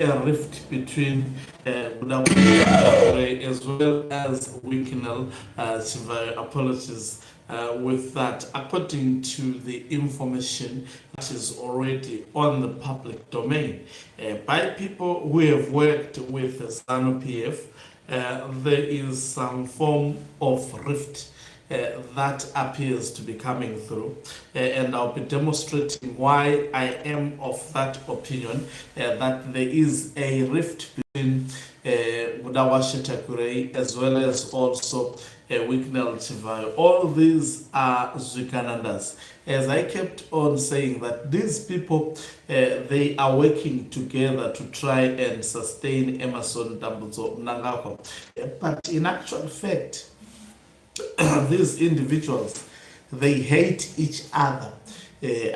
a rift between Tagwirei as well as Wikinal Chivayo. Apologies with that. According to the information that is already on the public domain by people who have worked with ZANU-PF, there is some form of rift that appears to be coming through, and I'll be demonstrating why I am of that opinion that there is a rift between Tagwirei as well as also Wikinal Chivayo. All these are Zwikanandas. As I kept on saying that these people, they are working together to try and sustain Emerson Dambudzo Mnangagwa. But in actual fact, these individuals, they hate each other.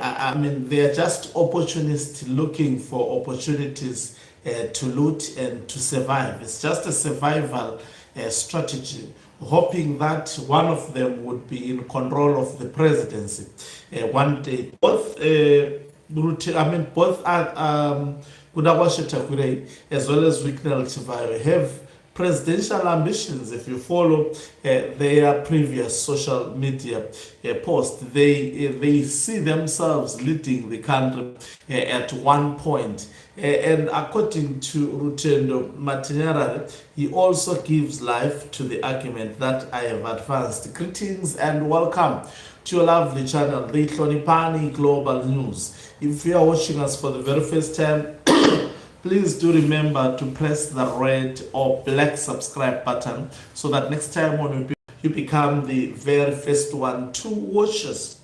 I mean, they are just opportunists looking for opportunities to loot and to survive. It's just a survival strategy, hoping that one of them would be in control of the presidency one day. Both Tagwirei as well as Wikinal Chivayo have presidential ambitions. If you follow their previous social media posts, they see themselves leading the country at one point. And according to Rutendo Matinyarare, he also gives life to the argument that I have advanced. Greetings and welcome to your lovely channel, the Hlonipani Global News. If you are watching us for the very first time, please do remember to press the red or black subscribe button so that next time when you become the very first one to watch us.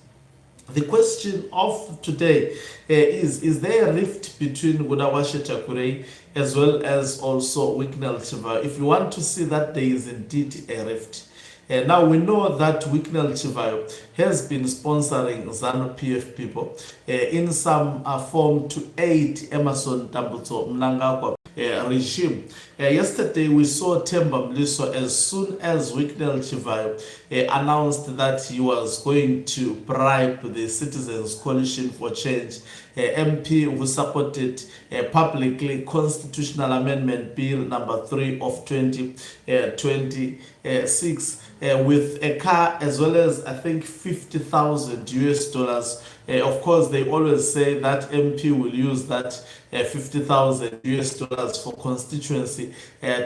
The question of today is there a rift between Tagwirei as well as also Wikinal Chivayo? If you want to see that there is indeed a rift. Now we know that Wikinal Chivayo has been sponsoring ZANU-PF people in some form to aid Emerson Dambudzo Mnangagwa regime. Yesterday we saw Themba Mliso, as soon as Wikinal Chivayo announced that he was going to bribe the Citizens Coalition for Change MP who supported publicly Constitutional Amendment Bill number 3 of 2026 with a car as well as I think $50,000 US. Of course, they always say that MP will use that $50,000 US for constituency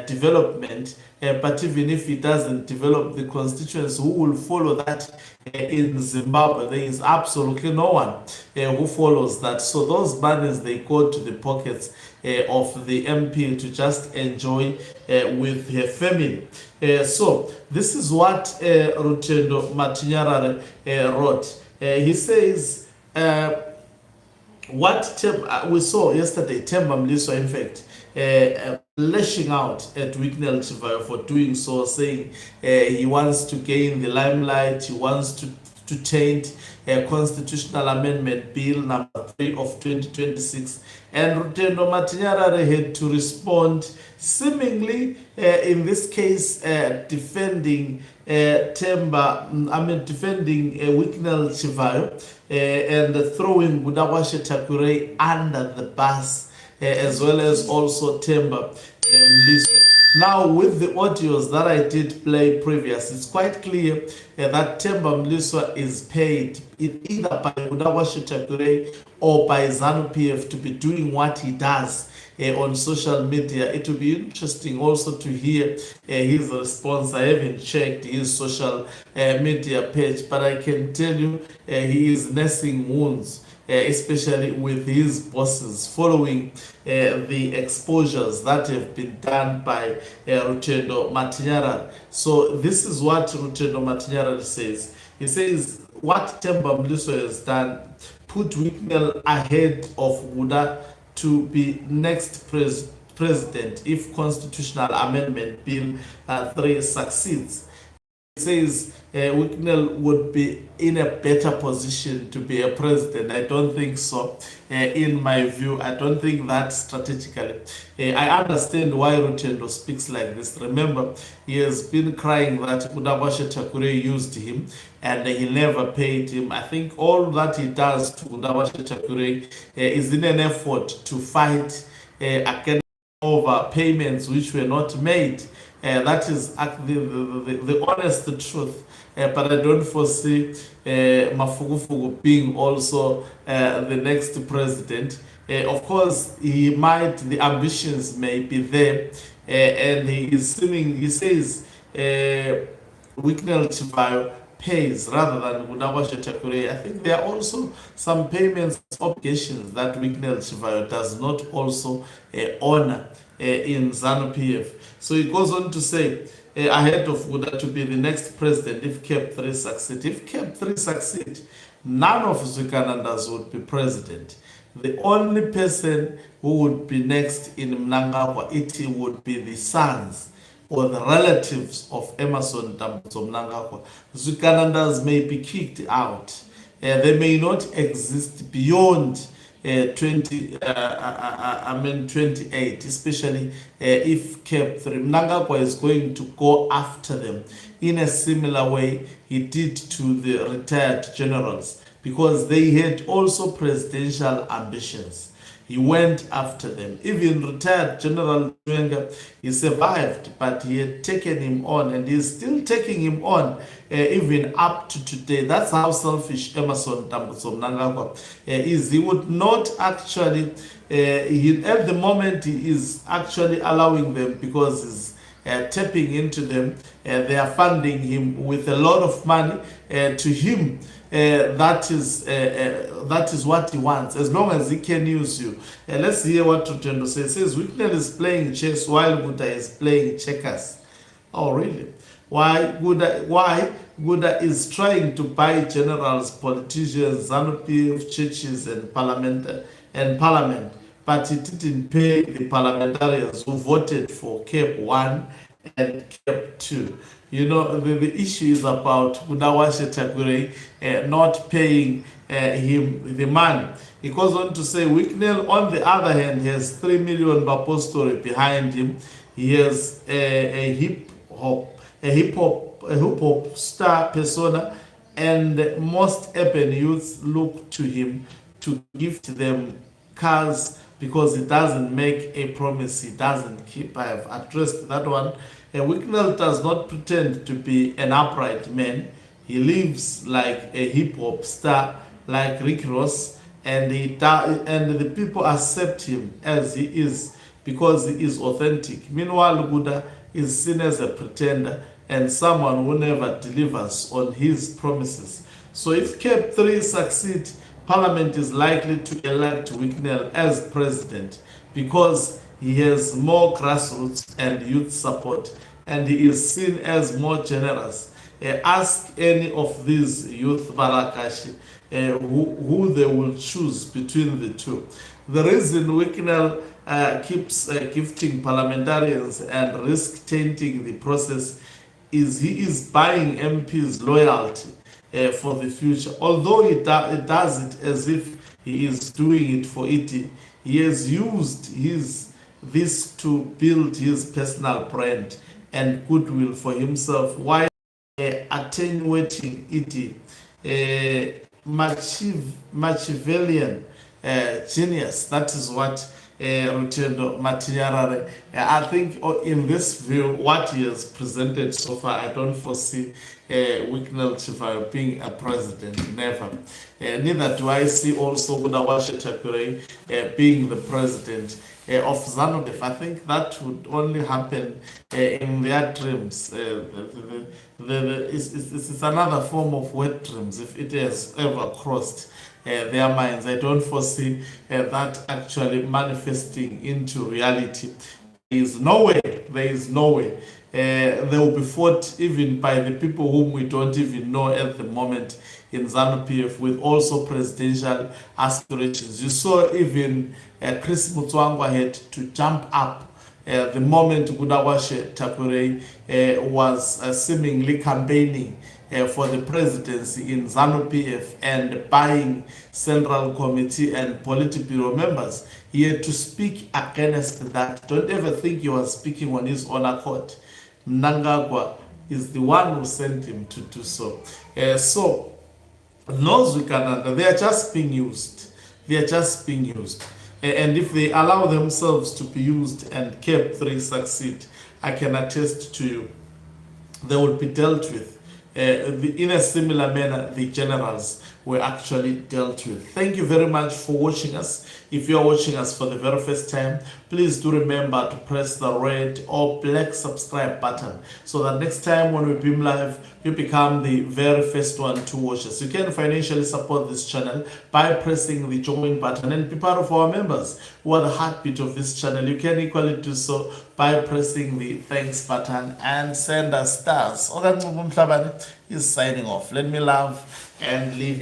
development. But even if he doesn't develop the constituency, who will follow that in Zimbabwe? There is absolutely no one who follows that. So those monies, they go to the pockets of the MP to just enjoy with her family. So this is what Rutendo Matinyarare wrote. He says, what we saw yesterday, Themba Mliso, in fact, lashing out at Wikinal Chivayo for doing so, saying he wants to gain the limelight, he wants to change Constitutional Amendment Bill number 3 of 2026. And Rutendo Matinyarare had to respond, seemingly in this case defending defending Wikinal Chivayo and throwing Tagwirei under the bus, as well as also Themba Mliso. Now, with the audios that I did play previous, it's quite clear that Themba Mliso is paid either by Tagwirei or by ZANU-PF to be doing what he does on social media. It will be interesting also to hear his response. I haven't checked his social media page, but I can tell you he is nursing wounds, especially with his bosses, following the exposures that have been done by Rutendo Matinyarare. So this is what Rutendo Matinyarare says. He says what Themba Mliso has done put Wikinal ahead of Wuda to be next president if Constitutional Amendment Bill 3 succeeds. It says Wikinal would be in a better position to be a president. I don't think so. In my view, I don't think that strategically. I understand why Rutendo speaks like this. Remember, he has been crying that Tagwirei used him and he never paid him. I think all that he does to Tagwirei is in an effort to fight against over payments which were not made. That is the honest truth. But I don't foresee Mafugufugu being also the next president. Of course, the ambitions may be there, and he says Wicknell Chivayo pays rather than Gunawashe Tagwirei. I think there are also some payments obligations that Wicknell Chivayo does not also honor in ZANU-PF. So he goes on to say, ahead of Buddha to be the next president if KEP 3 succeed. If KEP 3 succeed, none of Zwikanandas would be president. The only person who would be next in Mnangagwa, it would be the sons or the relatives of Emerson Dambudzo Mnangagwa. Zwikanandas may be kicked out. They may not exist beyond 28, especially if KEP 3. Mnangagwa is going to go after them in a similar way he did to the retired generals, because they had also presidential ambitions. He went after them. Even retired General Wenger, he survived, but he had taken him on, and he's still taking him on even up to today. That's how selfish Emerson Dambudzo Mnangagwa is. He would not actually, at the moment, he is actually allowing them because he's tapping into them. They are funding him with a lot of money. To him, that is what he wants, as long as he can use you. Let's hear what Rutendo says. He says Wicknell is playing chess while Buddha is playing checkers. Oh, really? Why Buddha is trying to buy generals, politicians, ZANU-PF, churches, and parliament, but he didn't pay the parliamentarians who voted for KEP 1 and KEP 2. You know, the issue is about Gunawashe Tagwirei not paying him the money. He goes on to say, Wicknell, on the other hand, has 3 million Bapostore behind him. He has a hip hop star persona, and most urban youths look to him to gift them cars because he doesn't make a promise he doesn't keep. I have addressed that one. Wicknell does not pretend to be an upright man. He lives like a hip-hop star, like Rick Ross, and the people accept him as he is because he is authentic. Meanwhile, Buddha is seen as a pretender and someone who never delivers on his promises. So if KEP 3 succeeds, Parliament is likely to elect Wicknell as president because he has more grassroots and youth support, and he is seen as more generous. Ask any of these youth Barakashi who they will choose between the two. The reason Wicknell keeps gifting parliamentarians and risk tainting the process is he is buying MPs' loyalty for the future. Although he does it as if he is doing it for it, he has used this to build his personal brand and goodwill for himself while attenuating it. Machiavellian genius. That is what Rutendo Matinyarare. I think in this view, what he has presented so far, I don't foresee Wicknell Chivayo being a president, never. Neither do I see also Gunawashe Tagwirei being the president of ZANU-PF. I think that would only happen in their dreams. It's another form of wet dreams if it has ever crossed their minds. I don't foresee that actually manifesting into reality. There is no way. They will be fought even by the people whom we don't even know at the moment in ZANU-PF, with also presidential aspirations. You saw even Chris Mutswangwa had to jump up the moment Gunawashe Tagwirei was seemingly campaigning for the presidency in ZANU-PF and buying Central Committee and Politburo members. He had to speak against that. Don't ever think he was speaking on his own accord. Mnangagwa is the one who sent him to do so. No Zwikananda, they are just being used. And if they allow themselves to be used and KEP 3 succeed, I can attest to you, they will be dealt with in a similar manner the generals were actually dealt with. Thank you very much for watching us. If you are watching us for the very first time, please do remember to press the red or black subscribe button so that next time when we beam live, you become the very first one to watch us. You can financially support this channel by pressing the join button and be part of our members who are the heartbeat of this channel. You can equally do so by pressing the thanks button and send us stars. Oga Mhlabane is signing off. Let me love and leave